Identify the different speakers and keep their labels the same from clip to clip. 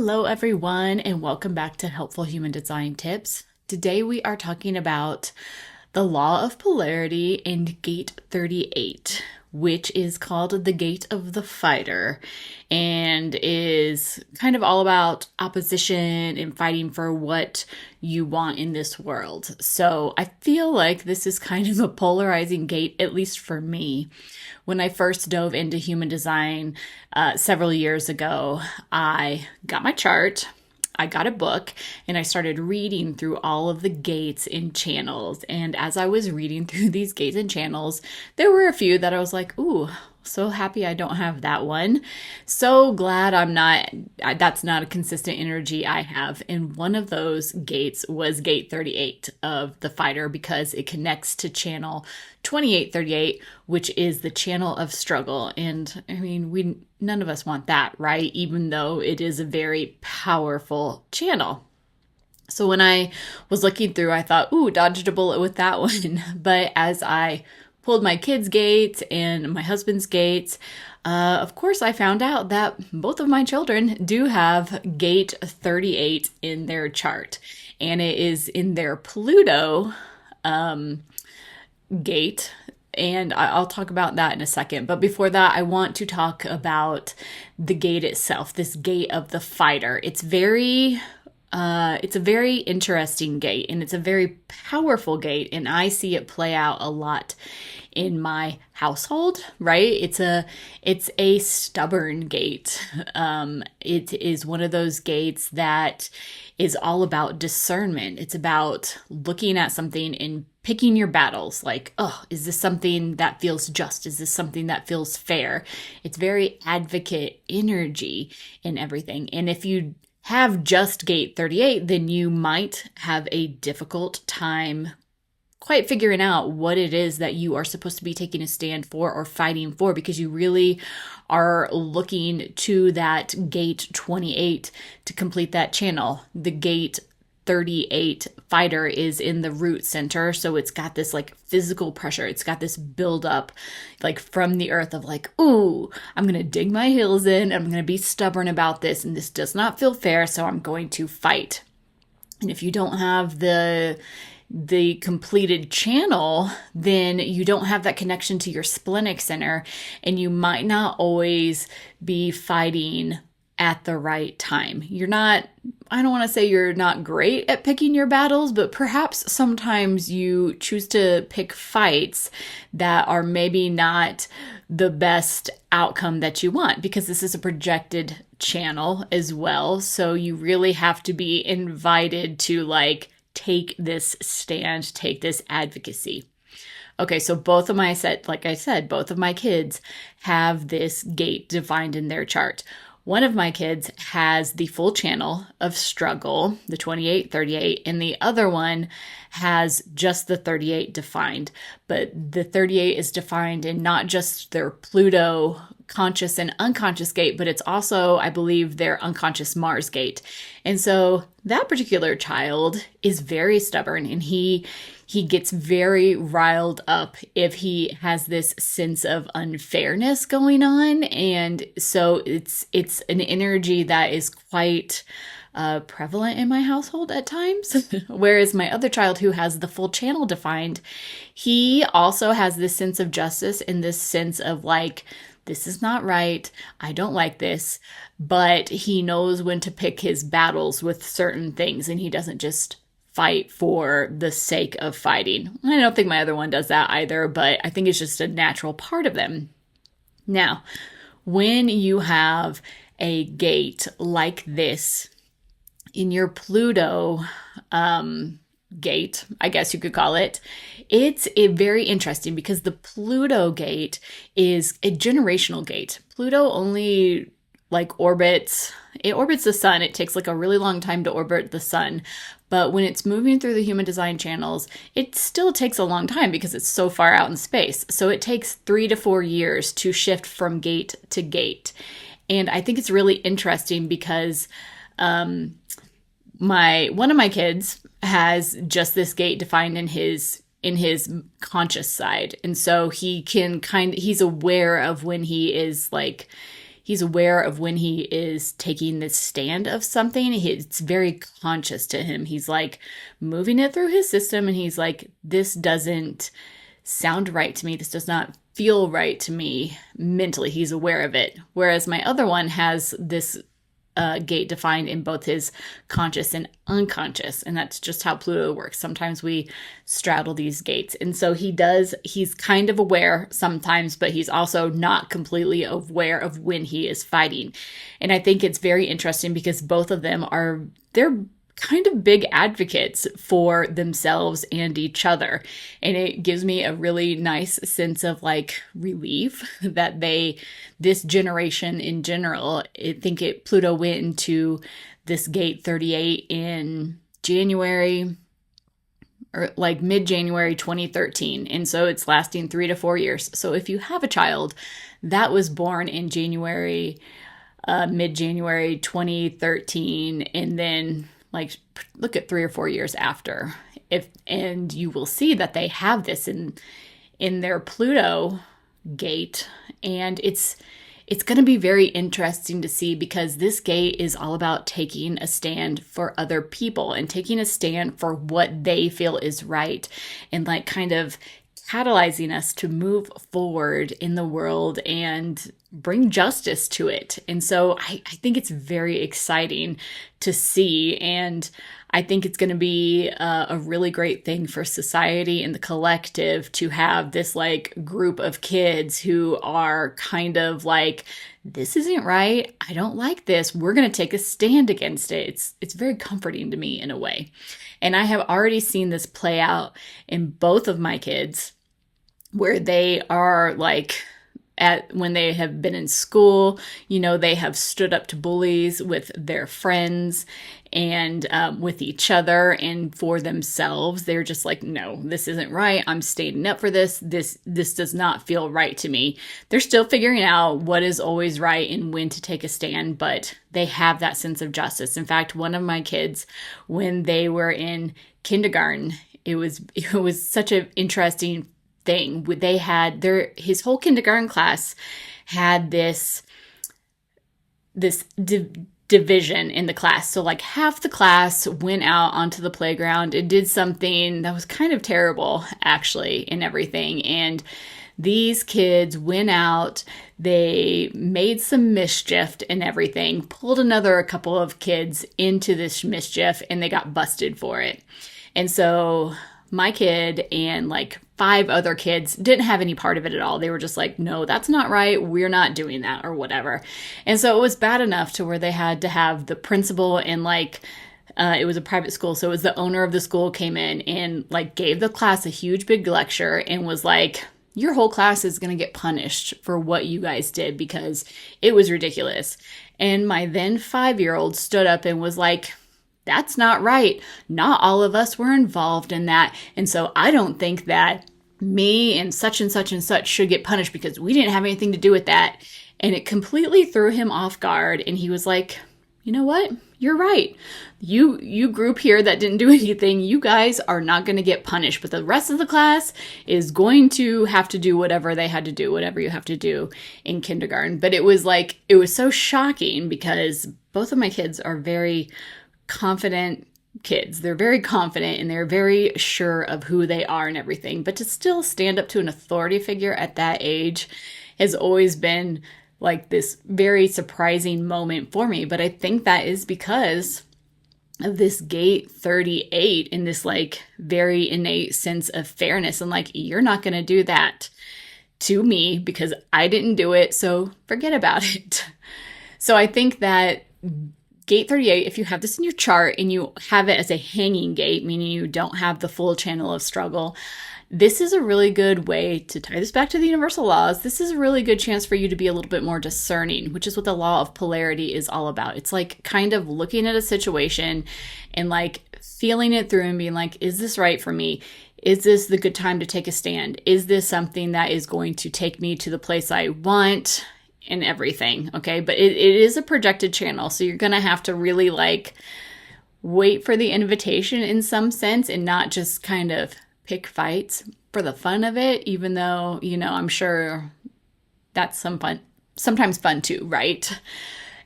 Speaker 1: Hello, everyone, and welcome back to Helpful Human Design Tips. Today we are talking about the law of polarity and gate 38, which is called the gate of the fighter and is kind of all about opposition and fighting for what you want in this world. So I feel like this is kind of a polarizing gate, at least for me. When I first dove into human design several years ago, I got my chart, I got a book, and I started reading through all of the gates and channels. And as I was reading through these gates and channels, there were a few that I was like, ooh, so happy I don't have that one. So glad that's not a consistent energy I have. And one of those gates was gate 38 of the fighter because it connects to channel 2838, which is the channel of struggle. And I mean, none of us want that, right? Even though it is a very powerful channel. So when I was looking through, I thought, ooh, dodged a bullet with that one. But as I pulled my kids' gates and my husband's gates, of course, I found out that both of my children do have gate 38 in their chart. And it is in their Pluto gate. And I'll talk about that in a second. But before that, I want to talk about the gate itself, this gate of the fighter. It's a very interesting gate, and it's a very powerful gate, and I see it play out a lot in my household, right? It's a stubborn gate. It is one of those gates that is all about discernment. It's about looking at something and picking your battles, like, oh, is this something that feels just? Is this something that feels fair? It's very advocate energy in everything. And if you have just gate 38, then you might have a difficult time quite figuring out what it is that you are supposed to be taking a stand for or fighting for, because you really are looking to that gate 28 to complete that channel. The gate 38 fighter is in the root center, so it's got this like physical pressure. It's got this buildup like from the earth of like, ooh, I'm gonna dig my heels in, I'm gonna be stubborn about this, and this does not feel fair, so I'm going to fight. And if you don't have the completed channel, then you don't have that connection to your splenic center, and you might not always be fighting at the right time. I don't want to say you're not great at picking your battles, but perhaps sometimes you choose to pick fights that are maybe not the best outcome that you want, because this is a projected channel as well. So you really have to be invited to like take this stand, take this advocacy. Okay, so both of my kids have this gate defined in their chart. One of my kids has the full channel of struggle, the 2838, and the other one has just the 38 defined. But the 38 is defined in not just their Pluto conscious and unconscious gate, but it's also, I believe, their unconscious Mars gate. And so that particular child is very stubborn, and he gets very riled up if he has this sense of unfairness going on. And so it's an energy that is quite prevalent in my household at times. Whereas my other child, who has the full channel defined, he also has this sense of justice and this sense of like, this is not right, I don't like this, but he knows when to pick his battles with certain things, and he doesn't just fight for the sake of fighting. I don't think my other one does that either, but I think it's just a natural part of them. Now, when you have a gate like this in your Pluto gate, I guess you could call it, it's very interesting because the Pluto gate is a generational gate. Pluto only orbits the sun. It takes like a really long time to orbit the sun. But when it's moving through the human design channels, it still takes a long time because it's so far out in space. So it takes 3 to 4 years to shift from gate to gate. And I think it's really interesting because one of my kids has just this gate defined in his conscious side. And so he's aware of when he is like, he's aware of when he is taking this stand of something. It's very conscious to him. He's like moving it through his system, and he's like, this doesn't sound right to me. This does not feel right to me mentally. He's aware of it. Whereas my other one has this gate defined in both his conscious and unconscious. And that's just how Pluto works. Sometimes we straddle these gates. And so he's kind of aware sometimes, but he's also not completely aware of when he is fighting. And I think it's very interesting because both of them they're kind of big advocates for themselves and each other. And it gives me a really nice sense of like relief that this generation in general, Pluto went into this gate 38 in January or like mid-January 2013. And so it's lasting 3 to 4 years. So if you have a child that was born in mid-January 2013, and then like look at 3 or 4 years after, and you will see that they have this in their Pluto gate. And it's going to be very interesting to see, because this gate is all about taking a stand for other people and taking a stand for what they feel is right, and like kind of catalyzing us to move forward in the world and bring justice to it. And so I think it's very exciting to see. And I think it's going to be a really great thing for society and the collective to have this like group of kids who are kind of like, this isn't right. I don't like this. We're going to take a stand against it. It's very comforting to me in a way. And I have already seen this play out in both of my kids, where they are like, when they have been in school, they have stood up to bullies with their friends and with each other and for themselves. They're just like, no, this isn't right. I'm standing up for this. This does not feel right to me. They're still figuring out what is always right and when to take a stand, but they have that sense of justice. In fact, one of my kids, when they were in kindergarten, it was such an interesting thing. They had his whole kindergarten class had this division in the class. So like half the class went out onto the playground and did something that was kind of terrible, actually, and everything. And these kids went out, they made some mischief and everything, pulled a couple of kids into this mischief, and they got busted for it. And so my kid and like 5 other kids didn't have any part of it at all. They were just like, no, that's not right. We're not doing that, or whatever. And so it was bad enough to where they had to have the principal and like, it was a private school. So it was the owner of the school came in and like gave the class a huge big lecture and was like, your whole class is going to get punished for what you guys did, because it was ridiculous. And my then 5-year-old stood up and was like, that's not right. Not all of us were involved in that. And so I don't think that me and such and such should get punished because we didn't have anything to do with that. And it completely threw him off guard. And he was like, you know what? You're right. You group here that didn't do anything, you guys are not going to get punished. But the rest of the class is going to have to do whatever they had to do, whatever you have to do in kindergarten. But it was so shocking, because both of my kids are very confident kids. They're very confident and they're very sure of who they are and everything. But to still stand up to an authority figure at that age has always been like this very surprising moment for me. But I think that is because of this gate 38 and this like very innate sense of fairness. And like, you're not going to do that to me because I didn't do it. So forget about it. So I think that Gate 38, if you have this in your chart and you have it as a hanging gate, meaning you don't have the full channel of struggle, this is a really good way to tie this back to the universal laws. This is a really good chance for you to be a little bit more discerning, which is what the law of polarity is all about. It's like kind of looking at a situation and like feeling it through and being like, is this right for me? Is this the good time to take a stand? Is this something that is going to take me to the place I want? And everything, okay? But it is a projected channel, so you're gonna have to really like wait for the invitation in some sense and not just kind of pick fights for the fun of it, even though, I'm sure that's sometimes fun too, right?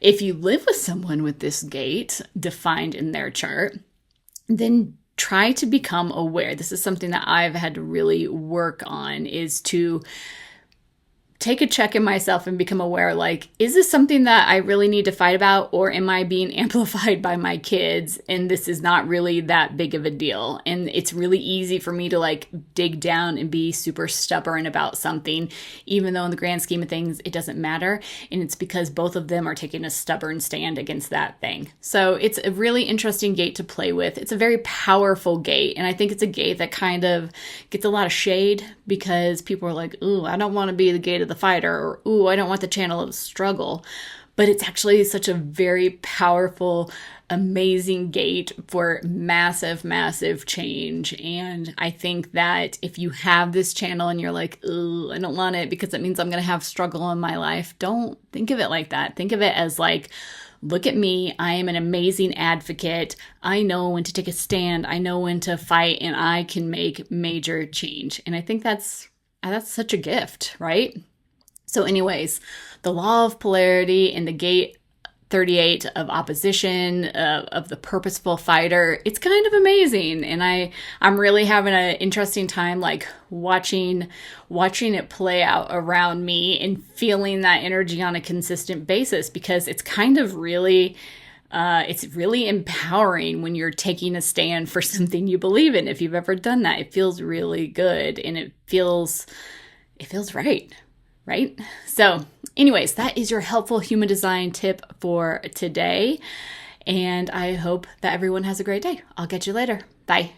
Speaker 1: If you live with someone with this gate defined in their chart, then try to become aware. This is something that I've had to really work on, is to take a check in myself and become aware, like, is this something that I really need to fight about, or am I being amplified by my kids and this is not really that big of a deal? And it's really easy for me to like dig down and be super stubborn about something, even though in the grand scheme of things, it doesn't matter. And it's because both of them are taking a stubborn stand against that thing. So it's a really interesting gate to play with. It's a very powerful gate. And I think it's a gate that kind of gets a lot of shade because people are like, ooh, I don't want to be the gate of the fighter, or ooh, I don't want the channel of struggle. But it's actually such a very powerful, amazing gate for massive, massive change. And I think that if you have this channel and you're like, ooh, I don't want it because it means I'm going to have struggle in my life, don't think of it like that. Think of it as like, look at me. I am an amazing advocate. I know when to take a stand. I know when to fight, and I can make major change. And I think that's such a gift, right? So anyways, the law of polarity and the gate 38 of opposition, of the purposeful fighter, it's kind of amazing. And I'm really having an interesting time like watching it play out around me and feeling that energy on a consistent basis, because it's kind of really it's really empowering when you're taking a stand for something you believe in. If you've ever done that, it feels really good, and it feels right. Right? So anyways, that is your helpful human design tip for today. And I hope that everyone has a great day. I'll catch you later. Bye.